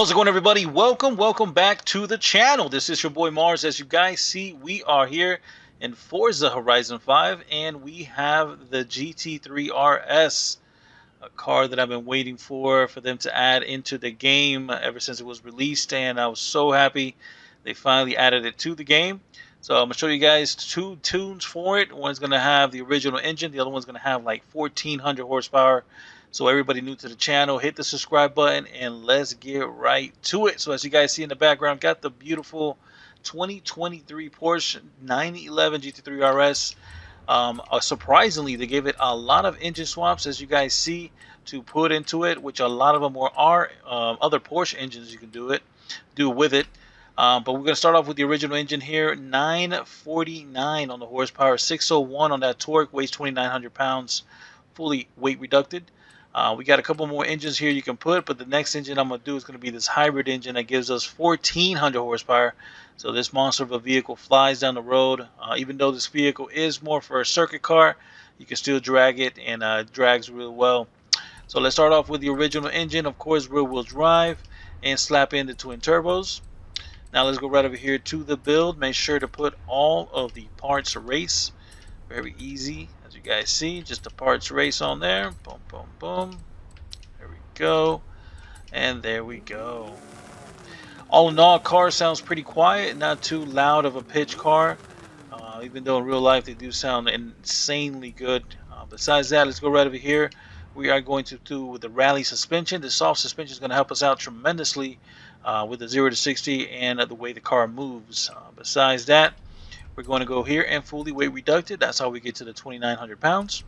How's it going, everybody? Welcome back to the channel. This is your boy Mars. As you guys see, we are here in Forza Horizon 5, and we have the GT3 RS, a car that I've been waiting for them to add into the game ever since it was released, and I was so happy they finally added it to the game. So I'm going to show you guys two tunes for it. One's going to have the original engine. The other one's going to have like 1,400 horsepower. So everybody new to the channel, hit the subscribe button and let's get right to it. So as you guys see in the background, got the beautiful 2023 Porsche 911 GT3 RS. Surprisingly, they gave it a lot of engine swaps, as you guys see, to put into it, which a lot of them are other Porsche engines you can do with it. But we're going to start off with the original engine here, 949 on the horsepower, 601 on that torque, weighs 2,900 pounds, fully weight reduced. We got a couple more engines here you can put, but the next engine I'm going to do is going to be this hybrid engine that gives us 1,400 horsepower. So this monster of a vehicle flies down the road. Even though this vehicle is more for a circuit car, you can still drag it, and drags really well. So let's start off with the original engine, of course, rear-wheel drive, and slap in the twin turbos. Now let's go right over here to the build. Make sure to put all of the parts race. Very easy, as you guys see, just the parts race on there. Boom, boom, boom. There we go. And there we go. All in all, car sounds pretty quiet, not too loud of a pitch car. Even though in real life they do sound insanely good. Besides that, let's go right over here. We are going to do with the rally suspension. The soft suspension is going to help us out tremendously with the 0 to 60 and the way the car moves. Besides that, we're going to go here and fully weight reduced. That's how we get to the 2,900 pounds.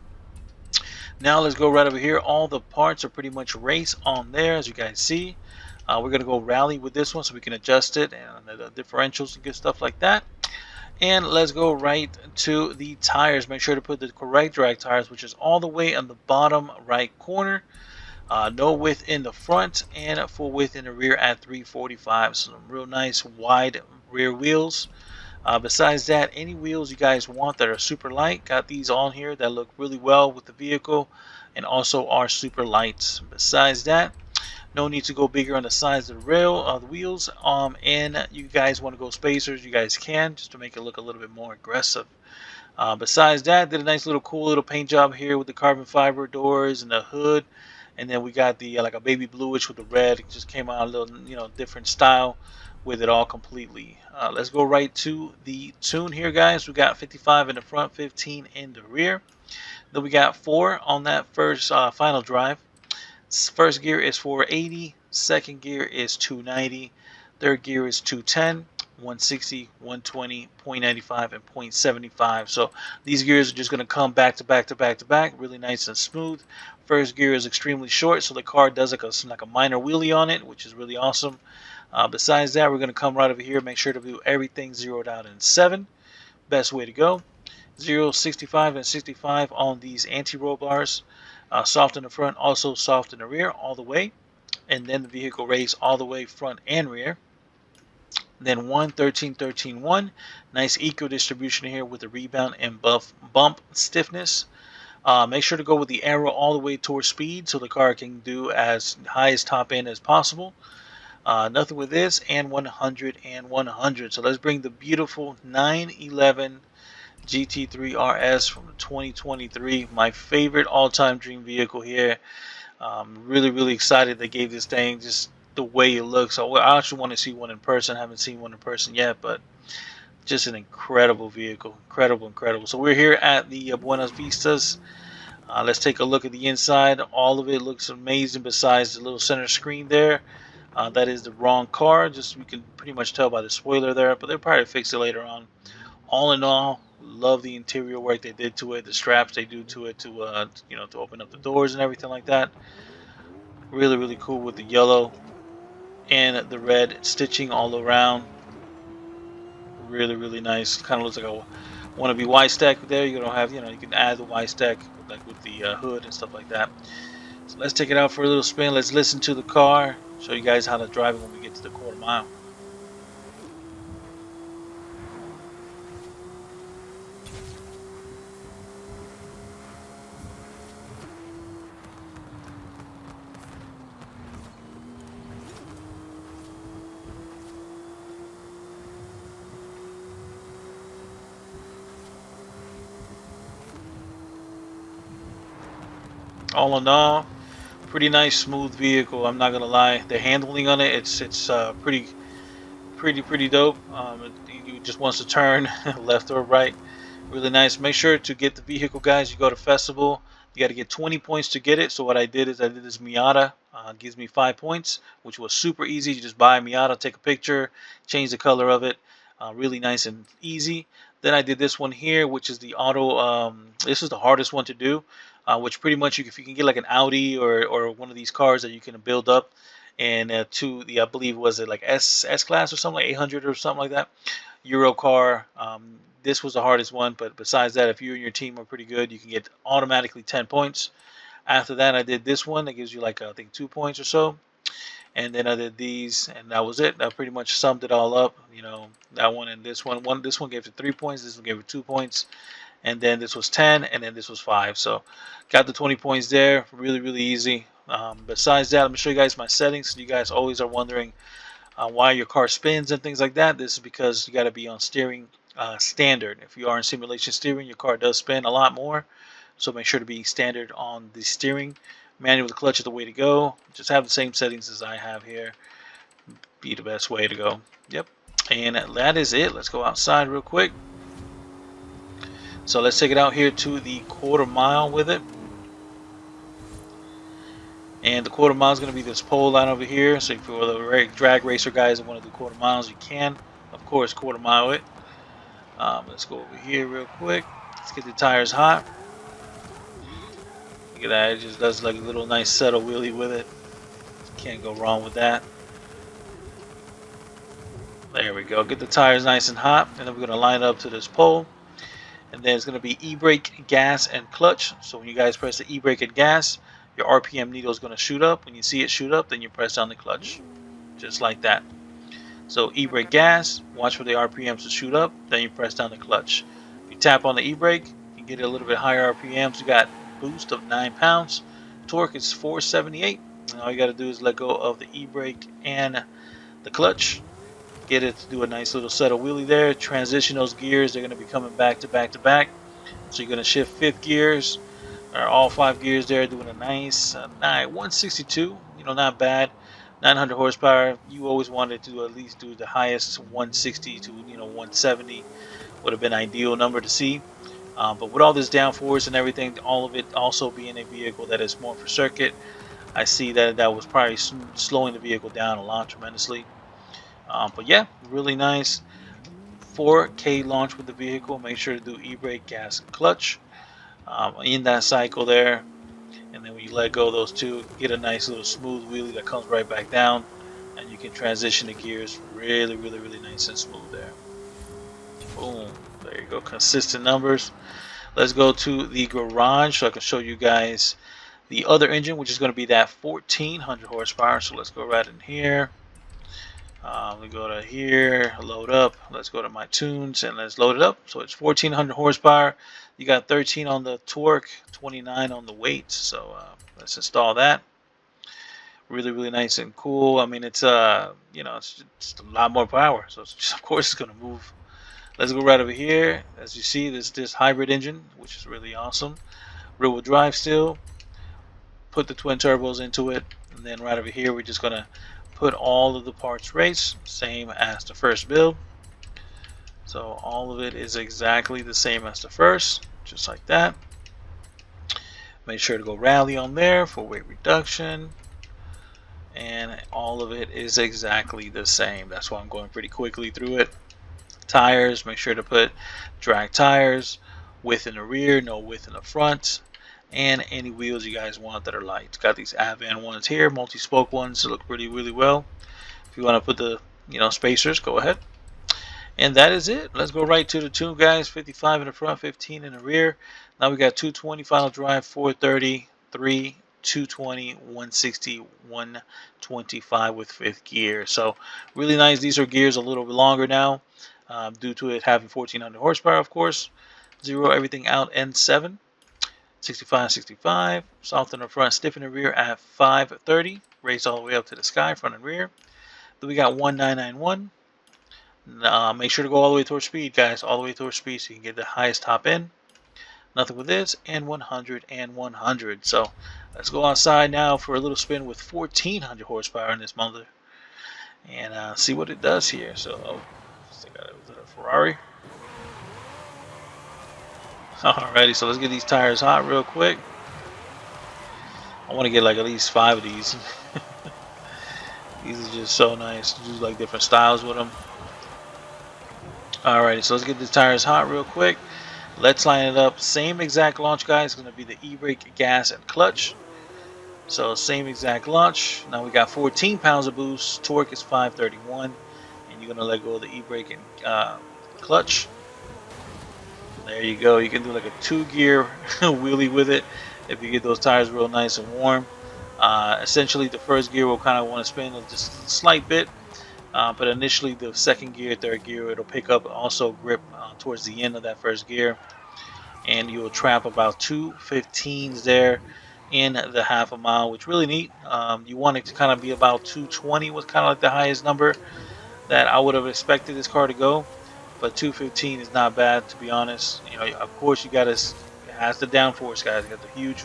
Now let's go right over here. All the parts are pretty much race on there, as you guys see. We're going to go rally with this one so we can adjust it and the differentials and good stuff like that. And let's go right to the tires. Make sure to put the correct drag tires, which is all the way on the bottom right corner. No width in the front and full width in the rear at 345. So some real nice wide rear wheels. Besides that, any wheels you guys want that are super light, got these on here that look really well with the vehicle and also are super light. Besides that, no need to go bigger on the sides of the rail of the wheels. And you guys want to go spacers, you guys can, just to make it look a little bit more aggressive. Besides that, did a nice little cool little paint job here with the carbon fiber doors and the hood. And then we got the like a baby bluish with the red. It just came out a little, different style with it all completely. Let's go right to the tune here, guys. We got 55 in the front, 15 in the rear. Then we got 4 on that first final drive. First gear is 480, second gear is 290, third gear is 210, 160, 120, 0.95, and 0.75. So these gears are just going to come back to back to back to back, really nice and smooth. First gear is extremely short, so the car does like a minor wheelie on it, which is really awesome. Besides that, we're going to come right over here, make sure to do everything zeroed out in 7. Best way to go. 0, 65, and 65 on these anti-roll bars. Soft in the front, also soft in the rear, all the way. And then the vehicle race all the way front and rear. Then 1, 13, 13, 1. Nice eco distribution here with the rebound and bump stiffness. Make sure to go with the arrow all the way towards speed so the car can do as high as top end as possible. Nothing with this, and 100 and 100. So let's bring the beautiful 911 GT3 RS from 2023, my favorite all-time dream vehicle here. Really excited they gave this thing just the way it looks. So I actually want to see one in person. I haven't seen one in person yet, but just an incredible vehicle. Incredible. So we're here at the Buenos Vistas. Let's take a look at the inside. All of it looks amazing besides the little center screen there. That is the wrong car. Just we can pretty much tell by the spoiler there, but they'll probably fix it later on. All in all, love the interior work they did to it, the straps they do to it to open up the doors and everything like that. Really cool with the yellow and the red stitching all around. Really nice. Kind of looks like a wannabe Y stack there. You don't have, you can add the Y stack like with the hood and stuff like that. So let's take it out for a little spin. Let's listen to the car. Show you guys how to drive it when we get to the quarter mile. All in all, pretty nice, smooth vehicle. I'm not gonna lie. The handling on it, it's pretty dope. You just wants to turn left or right. Really nice. Make sure to get the vehicle, guys. You go to festival. You got to get 20 points to get it. So what I did is I did this Miata. Gives me 5 points, which was super easy. You just buy a Miata, take a picture, change the color of it. Really nice and easy. Then I did this one here, which is the auto. This is the hardest one to do, which pretty much if you can get like an Audi or one of these cars that you can build up, and to the I believe was it like S class or something like 800 or something like that. Euro car. This was the hardest one, but besides that, if you and your team are pretty good, you can get automatically 10 points. After that, I did this one that gives you like I think 2 points or so, and then I did these, and that was it. I pretty much summed it all up. You know, that one and this one. This one gave it 3 points. This one gave it 2 points, and then this was 10, and then this was 5. So, got the 20 points there. Really easy. Besides that, let me show you guys my settings. You guys always are wondering why your car spins and things like that. This is because you got to be on steering standard. If you are in simulation steering, your car does spin a lot more. So make sure to be standard on the steering. Manual clutch is the way to go. Just have the same settings as I have here. Be the best way to go. Yep. And that is it. Let's go outside real quick. So let's take it out here to the quarter mile with it. And the quarter mile is going to be this pole line over here. So if you're the drag racer guys that want to do quarter miles, you can, of course, quarter mile it. Let's go over here real quick. Let's get the tires hot. Look at that. It just does like a little nice settle wheelie with it. Can't go wrong with that. There we go. Get the tires nice and hot. And then we're going to line it up to this pole. And then it's going to be e-brake, gas, and clutch. So when you guys press the e-brake and gas, your RPM needle is going to shoot up. When you see it shoot up, then you press down the clutch. Just like that. So e-brake gas, watch for the RPMs to shoot up, then you press down the clutch. If you tap on the e-brake, you get a little bit higher RPMs. You got boost of 9 pounds. Torque is 478. And all you got to do is let go of the e-brake and the clutch. Get it to do a nice little settle wheelie there. Transition those gears. They're going to be coming back to back to back. So you're going to shift fifth gears. Or all 5 gears there, doing a nice 162. You know, not bad. 900 horsepower. You always wanted to at least do the highest 160 to 170 would have been an ideal number to see. But with all this downforce and everything, all of it also being a vehicle that is more for circuit, I see that was probably slowing the vehicle down a lot tremendously. But yeah, really nice. 4K launch with the vehicle. Make sure to do e-brake, gas, and clutch in that cycle there. And then when you let go of those two, get a nice little smooth wheelie that comes right back down, and you can transition the gears really nice and smooth there. Boom. There you go. Consistent numbers. Let's go to the garage so I can show you guys the other engine, which is going to be that 1400 horsepower. So let's go right in here. We go to here, load up. Let's go to my tunes and let's load it up. So it's 1400 horsepower. You got 13 on the torque, 29 on the weight. So let's install that. Really nice and cool. I mean, it's it's a lot more power. So of course it's gonna move. Let's go right over here. As you see, this hybrid engine, which is really awesome. Rear wheel drive still. Put the twin turbos into it, and then right over here we're just gonna put all of the parts race, same as the first build. So all of it is exactly the same as the first, just like that. Make sure to go rally on there for weight reduction. And all of it is exactly the same. That's why I'm going pretty quickly through it. Tires, make sure to put drag tires, width in the rear, no width in the front. And any wheels you guys want that are light. It's got these Avan ones here, multi-spoke ones that look really well. If you want to put the spacers, go ahead. And that is it. Let's go right to the tune, guys. 55 in the front, 15 in the rear. Now we got 220 final drive, 430, 3, 220, 160, 125 with 5th gear. So really nice. These are gears a little bit longer now due to it having 1400 horsepower, of course. Zero everything out, N7. 65, 65. Soft in the front, stiff in the rear at 530. Raised all the way up to the sky, front and rear. Then we got 1991. Make sure to go all the way towards speed, guys. All the way towards speed so you can get the highest top end. Nothing with this, and 100 and 100. So let's go outside now for a little spin with 1400 horsepower in this mother, and see what it does here. So, was it a Ferrari? Alrighty, so let's get these tires hot real quick. I want to get like at least 5 of these. These are just so nice. Do like different styles with them. Alrighty, so let's get the tires hot real quick. Let's line it up. Same exact launch, guys. It's going to be the e-brake, gas, and clutch. So same exact launch. Now we got 14 pounds of boost. Torque is 531. And you're going to let go of the e-brake and clutch. There you go. You can do like a 2-gear wheelie with it if you get those tires real nice and warm. Essentially, the first gear will kind of want to spin just a slight bit. But initially, the second gear, third gear, it'll pick up also grip towards the end of that first gear. And you'll trap about 215s there in the half a mile, which is really neat. You want it to kind of be about 220 was kind of like the highest number that I would have expected this car to go. But 215 is not bad, to be honest. You know, of course, you got to, it has the downforce, guys. You got the huge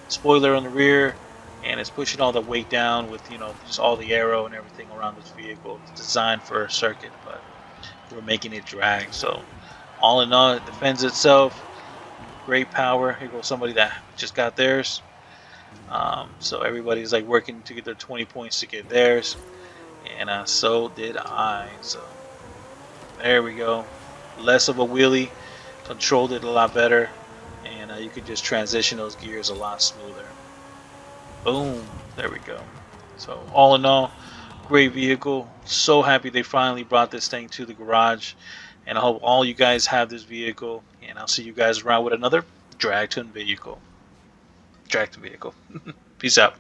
spoiler on the rear, and it's pushing all the weight down with, you know, just all the aero and everything around this vehicle. It's designed for a circuit, but we're making it drag. So all in all, it defends itself. Great power. Here goes somebody that just got theirs. So everybody's like working to get their 20 points to get theirs, and so did I. So there we go. Less of a wheelie, controlled it a lot better, and you could just transition those gears a lot smoother. Boom, there we go. So all in all, great vehicle. So happy they finally brought this thing to the garage, and I hope all you guys have this vehicle, and I'll see you guys around with another Drag to vehicle. Peace out.